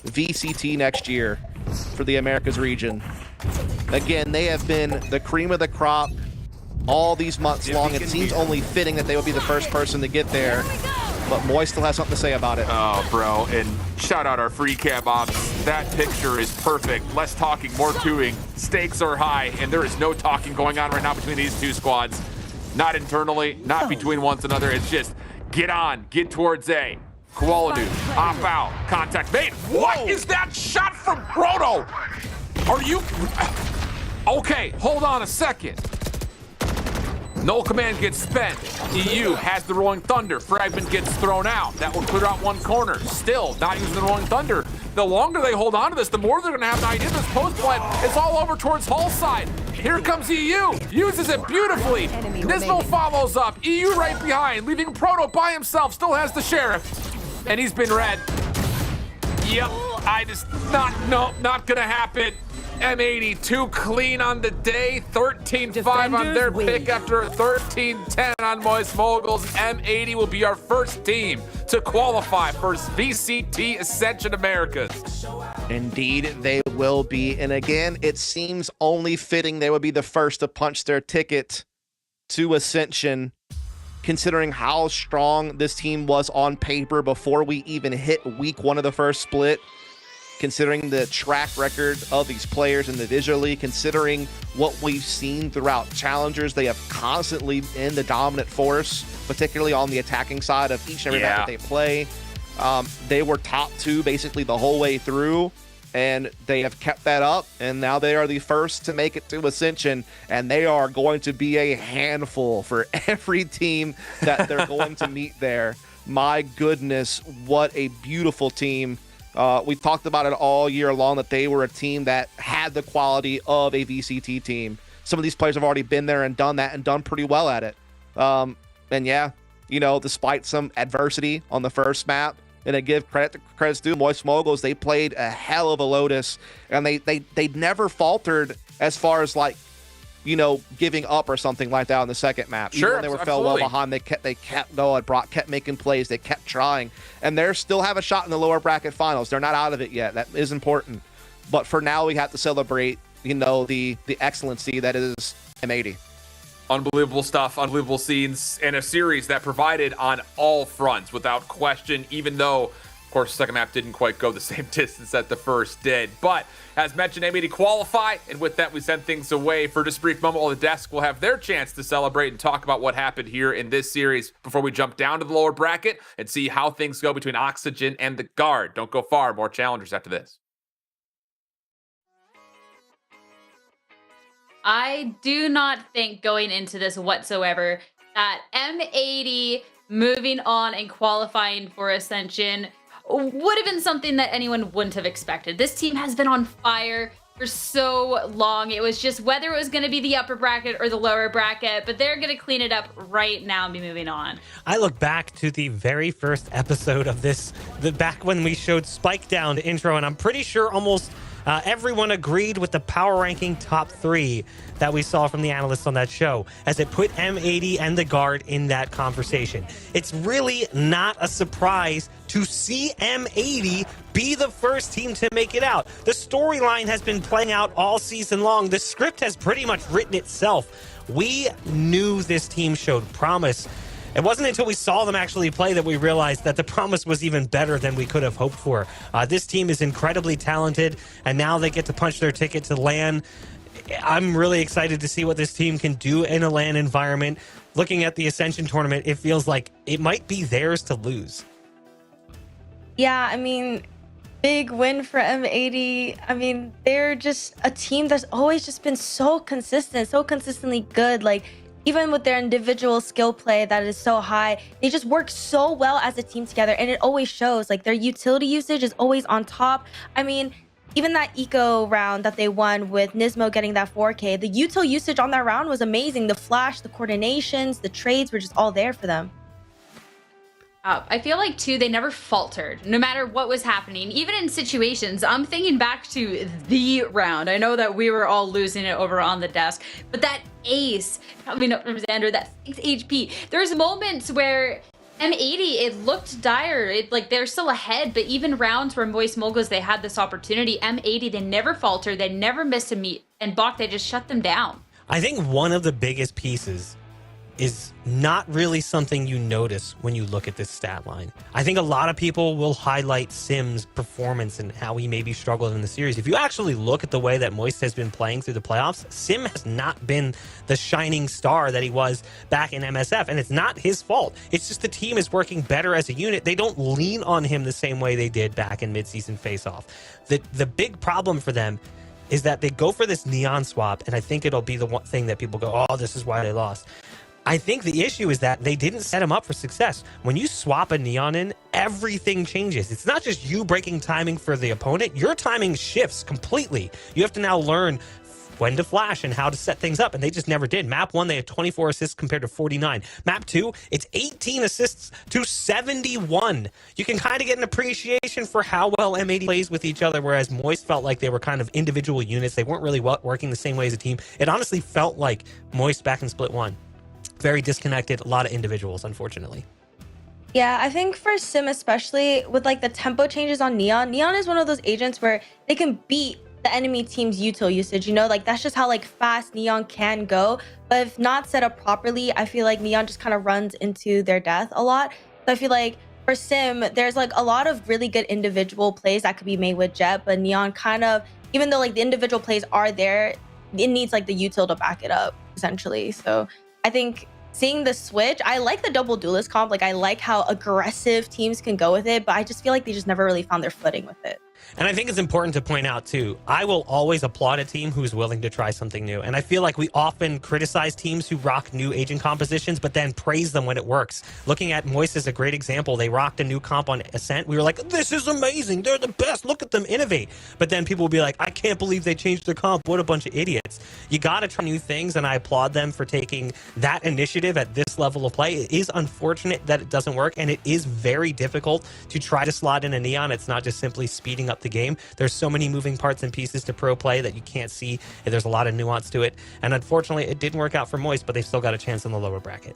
VCT next year for the Americas region. Again, they have been the cream of the crop all these months long. It seems only fitting that they would be the first person to get there. But Moist still has something to say about it. Oh, bro, and shout out our free cam ops. That picture is perfect. Less talking, more doing. Stakes are high, and there is no talking going on right now between these 2 squads. Not internally, not between one another. It's just get on, get towards A. Kualanu, off out, contact made. What is that shot from Proto? Are you... Okay, hold on a second. Null command gets spent. EU has the Rolling Thunder. Fragment gets thrown out. That will clear out 1 corner. Still not using the Rolling Thunder. The longer they hold on to this, the more they're going to have an idea. This post plant is all over towards Hull side. Here comes EU. Uses it beautifully. Nismo follows up. EU right behind, leaving Proto by himself. Still has the Sheriff. And he's been red. Yep. Not gonna happen. M80 too clean on the day. 13-5 on their pick after a 13-10 on Moist Moguls. M80 will be our first team to qualify for VCT Ascension Americas. Indeed, they will be. And again, it seems only fitting they would be the first to punch their ticket to Ascension, considering how strong this team was on paper before we even hit week 1 of the first split, considering the track record of these players individually, considering what we've seen throughout challengers. They have constantly been the dominant force, particularly on the attacking side of each and every map that they play. They were top 2 basically the whole way through, and they have kept that up, and now they are the first to make it to Ascension, and they are going to be a handful for every team that they're going to meet there. My goodness, what a beautiful team. We talked about it all year long, that they were a team that had the quality of a VCT team. Some of these players have already been there and done that and done pretty well at it. And yeah, you know, despite some adversity on the first map, and I give credit's due, Moist Moguls, they played a hell of a Lotus, and they never faltered as far as, like, you know, giving up or something like that on the second map. Sure, even when they fell well behind, they kept going, kept making plays, they kept trying, and they still have a shot in the lower bracket finals. They're not out of it yet. That is important, but for now, we have to celebrate, you know, the excellency that is M80. Unbelievable stuff, unbelievable scenes, and a series that provided on all fronts without question, even though, of course, the second map didn't quite go the same distance that the first did. But as mentioned, M80 qualify, and with that, we send things away for just a brief moment while the desk will have their chance to celebrate and talk about what happened here in this series before we jump down to the lower bracket and see how things go between Oxygen and the Guard. Don't go far, more challengers after this. I do not think going into this whatsoever that M80 moving on and qualifying for Ascension would have been something that anyone wouldn't have expected. This team has been on fire for so long. It was just whether it was going to be the upper bracket or the lower bracket, but they're going to clean it up right now and be moving on. I look back to the very first episode of this, back when we showed Spike Down to intro, and I'm pretty sure almost everyone agreed with the power ranking top 3 that we saw from the analysts on that show, as it put M80 and the Guard in that conversation. It's really not a surprise to see M80 be the first team to make it out. The storyline has been playing out all season long. The script has pretty much written itself. We knew this team showed promise. It wasn't until we saw them actually play that we realized that the promise was even better than we could have hoped for. This team is incredibly talented, and now they get to punch their ticket to LAN. I'm really excited to see what this team can do in a LAN environment. Looking at the Ascension Tournament, it feels like it might be theirs to lose. Yeah, I mean, big win for M80. I mean, they're just a team that's always just been so consistent, so consistently good. Like, even with their individual skill play that is so high, they just work so well as a team together, and it always shows. Like, their utility usage is always on top. I mean, even that eco round that they won with Nismo getting that 4K, the util usage on that round was amazing. The flash, the coordinations, the trades were just all there for them. I feel like, too, they never faltered, no matter what was happening. Even in situations, I'm thinking back to the round. I know that we were all losing it over on the desk, but that ace coming up from Xander, that 6 HP, there's moments where M80, it looked dire. Like, they're still ahead, but even rounds where Moist Moguls, they had this opportunity, M80, they never faltered, they never missed a meet, and Bach, they just shut them down. I think one of the biggest pieces is not really something you notice when you look at this stat line. I think a lot of people will highlight Sim's performance and how he maybe struggled in the series. If you actually look at the way that Moist has been playing through the playoffs, Sim has not been the shining star that he was back in MSF, and it's not his fault. It's just the team is working better as a unit. They don't lean on him the same way they did back in mid-season face-off. The big problem for them is that they go for this neon swap, and I think it'll be the one thing that people go, oh, this is why they lost. I think the issue is that they didn't set him up for success. When you swap a neon in, everything changes. It's not just you breaking timing for the opponent. Your timing shifts completely. You have to now learn when to flash and how to set things up, and they just never did. Map 1, they had 24 assists compared to 49. Map 2, it's 18 assists to 71. You can kind of get an appreciation for how well M80 plays with each other, whereas Moist felt like they were kind of individual units. They weren't really working the same way as a team. It honestly felt like Moist back in Split 1. Very disconnected, a lot of individuals, unfortunately. Yeah, I think for Sim especially, with like the tempo changes on Neon, Neon is one of those agents where they can beat the enemy team's util usage, you know, like that's just how like fast Neon can go. But if not set up properly, I feel like Neon just kind of runs into their death a lot. So I feel like for Sim, there's like a lot of really good individual plays that could be made with Jet, but Neon kind of, even though like the individual plays are there, it needs like the util to back it up essentially. So I think seeing the switch, I like the double duelist comp. Like I like how aggressive teams can go with it, but I just feel like they just never really found their footing with it. And I think it's important to point out, too, I will always applaud a team who's willing to try something new. And I feel like we often criticize teams who rock new agent compositions, but then praise them when it works. Looking at Moist is a great example. They rocked a new comp on Ascent. We were like, this is amazing. They're the best. Look at them innovate. But then people will be like, I can't believe they changed their comp. What a bunch of idiots. You got to try new things, and I applaud them for taking that initiative at this level of play. It is unfortunate that it doesn't work, and it is very difficult to try to slot in a Neon. It's not just simply speeding up the game. There's so many moving parts and pieces to pro play that you can't see, and there's a lot of nuance to it. And unfortunately, it didn't work out for Moist, but they've still got a chance in the lower bracket.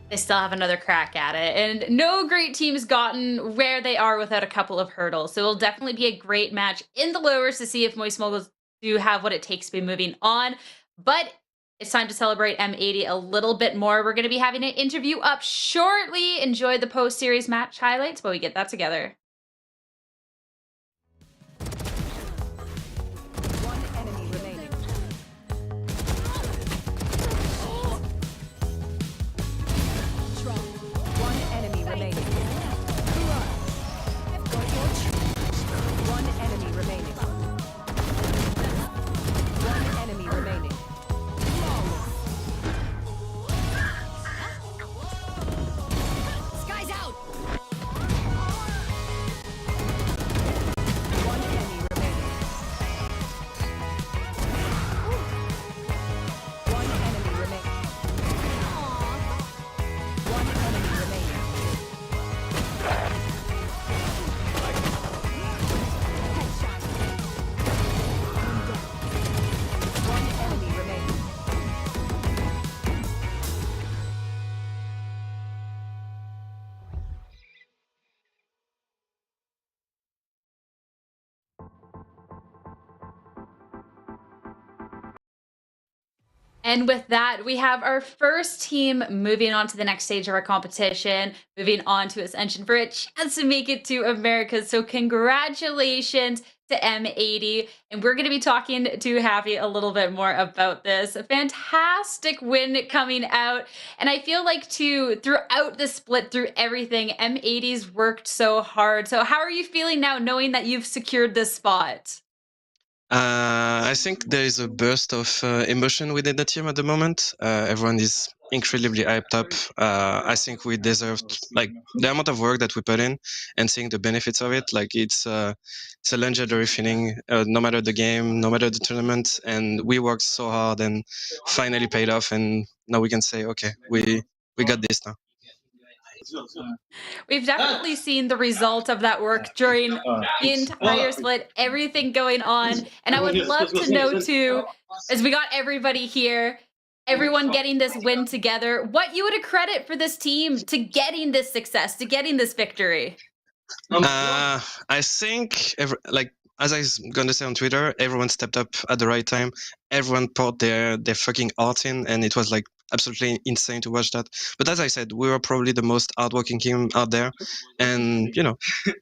They still have another crack at it. And no great team's gotten where they are without a couple of hurdles. So it'll definitely be a great match in the lowers to see if Moist Moguls do have what it takes to be moving on. But it's time to celebrate M80 a little bit more. We're going to be having an interview up shortly. Enjoy the post-series match highlights while we get that together. And with that, we have our first team moving on to the next stage of our competition, moving on to Ascension for a chance to make it to America. So congratulations to M80. And we're going to be talking to Happy a little bit more about this. A fantastic win coming out. And I feel like throughout the split, through everything, M80's worked so hard. So how are you feeling now knowing that you've secured this spot? I think there is a burst of emotion within the team at the moment. Everyone is incredibly hyped up. I think we deserved like the amount of work that we put in and seeing the benefits of it. Like it's a legendary feeling, no matter the game, no matter the tournament. And we worked so hard and finally paid off. And now we can say, okay, we got this now. We've definitely seen the result of that work during the entire split, everything going on. And I would love to know too, as we got everybody here, everyone getting this win together, what you would credit for this team to getting this success, to getting this victory? I think, as I was going to say on Twitter, everyone stepped up at the right time. Everyone poured their fucking heart in, and it was like absolutely insane to watch that. But as I said, we were probably the most hardworking team out there, and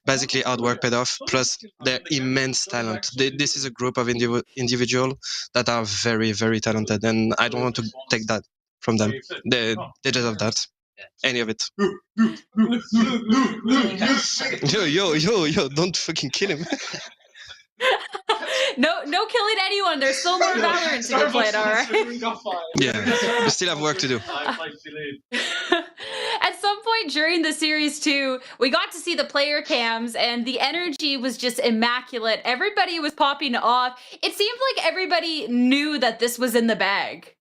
basically hard work paid off. Plus their immense talent. This is a group of individuals that are very, very talented, and I don't want to take that from them. They deserve that. Any of it. Yo, don't fucking kill him. No killing anyone. There's still more Valorant to be played, all right? Yeah, we still have work to do. At some point during the series too, we got to see the player cams and the energy was just immaculate. Everybody was popping off. It seemed like everybody knew that this was in the bag.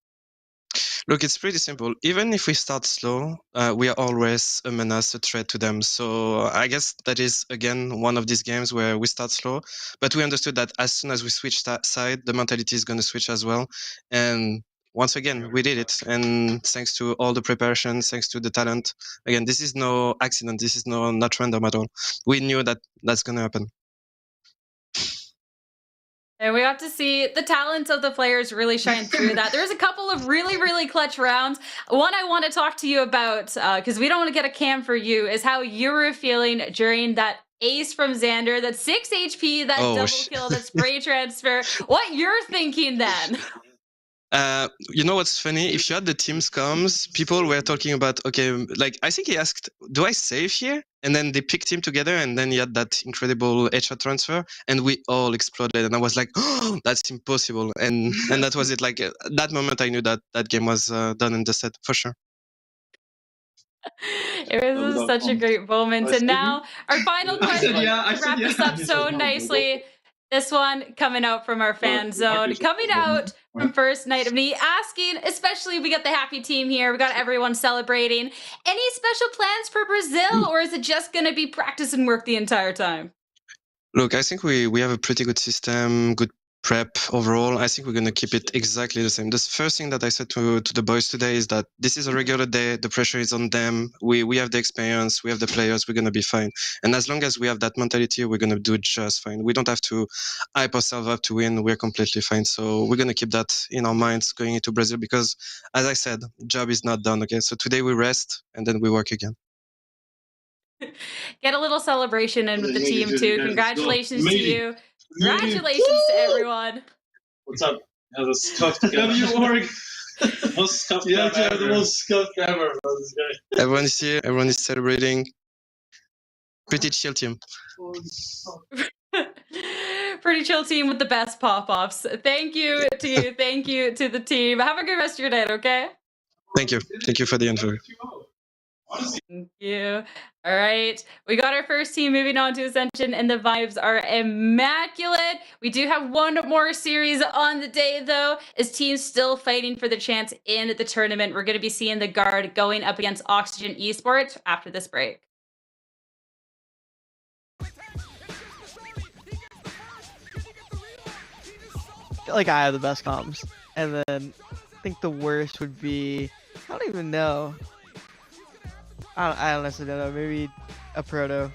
Look, it's pretty simple. Even if we start slow, we are always a menace, a threat to them. So I guess that is, again, one of these games where we start slow, but we understood that as soon as we switch side, the mentality is going to switch as well. And once again, we did it. And thanks to all the preparation, thanks to the talent. Again, this is no accident. This is not random at all. We knew that that's going to happen. And we got to see the talents of the players really shine through that. There's a couple of really, really clutch rounds. One I want to talk to you about, because we don't want to get a cam for you, is how you were feeling during that ace from Xander, that 6 HP, that double kill, that spray transfer. What you're thinking then? You know what's funny? If you had the team's comms, people were talking about, okay, like, I think he asked, do I save here? And then they picked him together, and then he had that incredible headshot transfer, and we all exploded. And I was like, oh, that's impossible. And that was it. Like, that moment, I knew that that game was done in the set, for sure. It was such a great moment. And now, our final question to wrap this up so nicely. This one coming out from our fan zone, coming out from First Night of Me, asking, especially we got the happy team here, we got everyone celebrating. Any special plans for Brazil, or is it just going to be practice and work the entire time? Look, I think we have a pretty good system, good prep overall. I think we're going to keep it exactly the same. The first thing that I said to the boys today is that this is a regular day. The pressure is on them. We have the experience. We have the players. We're going to be fine. And as long as we have that mentality, we're going to do just fine. We don't have to hype ourselves up to win. We're completely fine. So we're going to keep that in our minds going into Brazil because, as I said, job is not done. Okay, so today we rest and then we work again. Get a little celebration in with the team too. Congratulations to you. Congratulations to everyone. What's up? Have a scuffed W.org. Most scuffed ever. The most scuffed ever. Everyone is here. Everyone is celebrating. Pretty chill team. Pretty chill team with the best pop-offs. Thank you to you. Thank you to the team. Have a good rest of your night, okay? Thank you. Thank you for the info. Thank you. All right. We got our first team moving on to Ascension, and the vibes are immaculate. We do have one more series on the day, though, as teams still fighting for the chance in the tournament. We're going to be seeing the Guard going up against Oxygen Esports after this break. I feel like I have the best comms. And then I think the worst would be, I don't even know. I honestly don't know. Maybe a Proto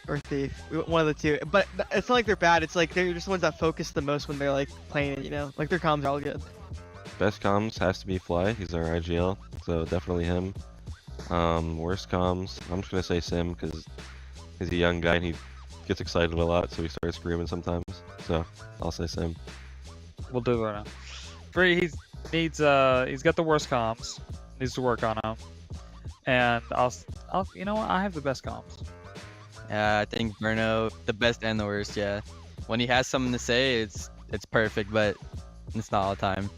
or Thief. One of the two. But it's not like they're bad. It's like they're just the ones that focus the most when they're like playing it, you know? Like their comms are all good. Best comms has to be Fly. He's our IGL. So definitely him. Worst comms, I'm just going to say Sim because he's a young guy and he gets excited a lot. So he starts screaming sometimes. So I'll say Sim. We'll do that now. Free, he's got the worst comms. Needs to work on him. And I'll you know what? I have the best comms. Yeah, I think Verno, the best and the worst. Yeah, when he has something to say, it's perfect, but it's not all the time.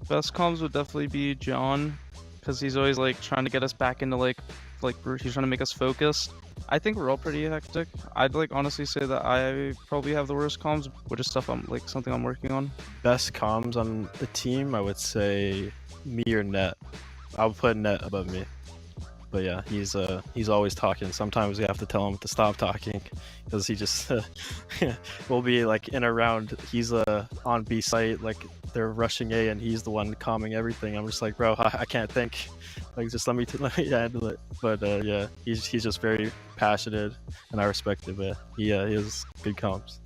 Best comms would definitely be John, because he's always like trying to get us back into like he's trying to make us focus. I think we're all pretty hectic. I'd like honestly say that I probably have the worst comms, which is stuff something I'm working on. Best comms on the team, I would say me or Net. I would put Net above me. But yeah, he's always talking. Sometimes we have to tell him to stop talking because he just will be like in a round. He's on B site, like they're rushing A, and he's the one calming everything. I'm just like, bro, I can't think. Like, just let me handle it. But yeah, he's just very passionate, and I respect it. But he has good comms.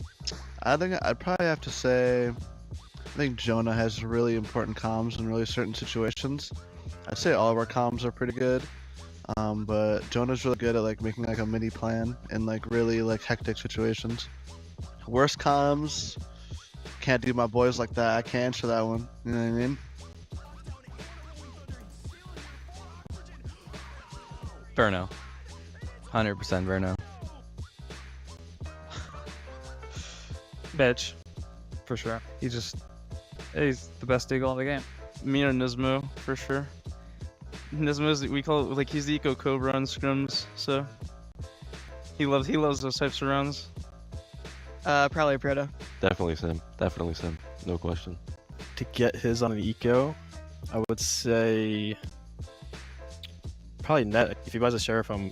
I think I'd probably have to say, I think Jonah has really important comms in really certain situations. I'd say all of our comms are pretty good. But Jonah's really good at like making like a mini plan in like really like hectic situations. Worst comms, can't do my boys like that. I can answer that one. You know what I mean? Verno. 100% Verno. Bitch. for sure. He's the best Deagle in the game. Me or Nismo for sure. Nismo's we call it like he's the eco cobra on scrims, so he loves those types of rounds. Probably Proto. Definitely Sim. Definitely Sim. No question. To get his on an eco, I would say probably Net. If he buys a Sheriff, I'm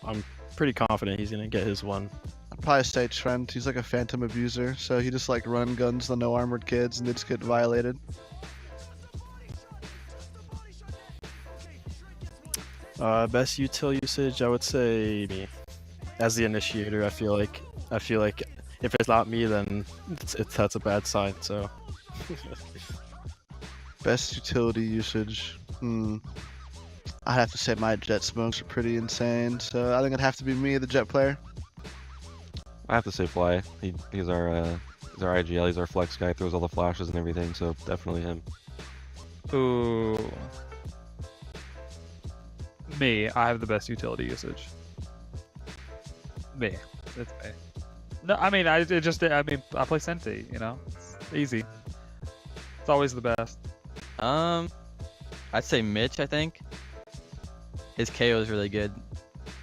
pretty confident he's gonna get his one. I'd probably say Trent. He's like a phantom abuser, so he just like run guns the no armored kids and they just get violated. Best util usage, I would say me. As the initiator, I feel like if it's not me, then that's a bad sign. So. Best utility usage. I'd have to say my jet smokes are pretty insane, so I think it'd have to be me, the jet player. I have to say Fly. He's our IGL. He's our flex guy. Throws all the flashes and everything. So definitely him. Ooh. Me. I have the best utility usage. Me. It's me. No, I mean, I play Senti. You know, it's easy. It's always the best. I'd say Mitch. I think his KO is really good.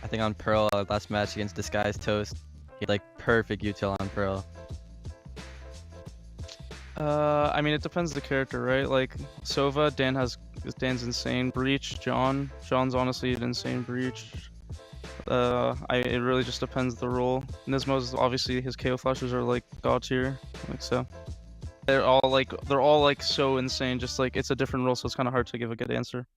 I think on Pearl last match against Disguised Toast, he had like perfect util on Pearl. I mean, it depends the character, right? Like Sova, Dan's insane breach. John's honestly an insane breach. It really just depends the role. Nismo's obviously his KO flashes are like god tier, like so. They're all like so insane. Just like it's a different role, so it's kind of hard to give a good answer.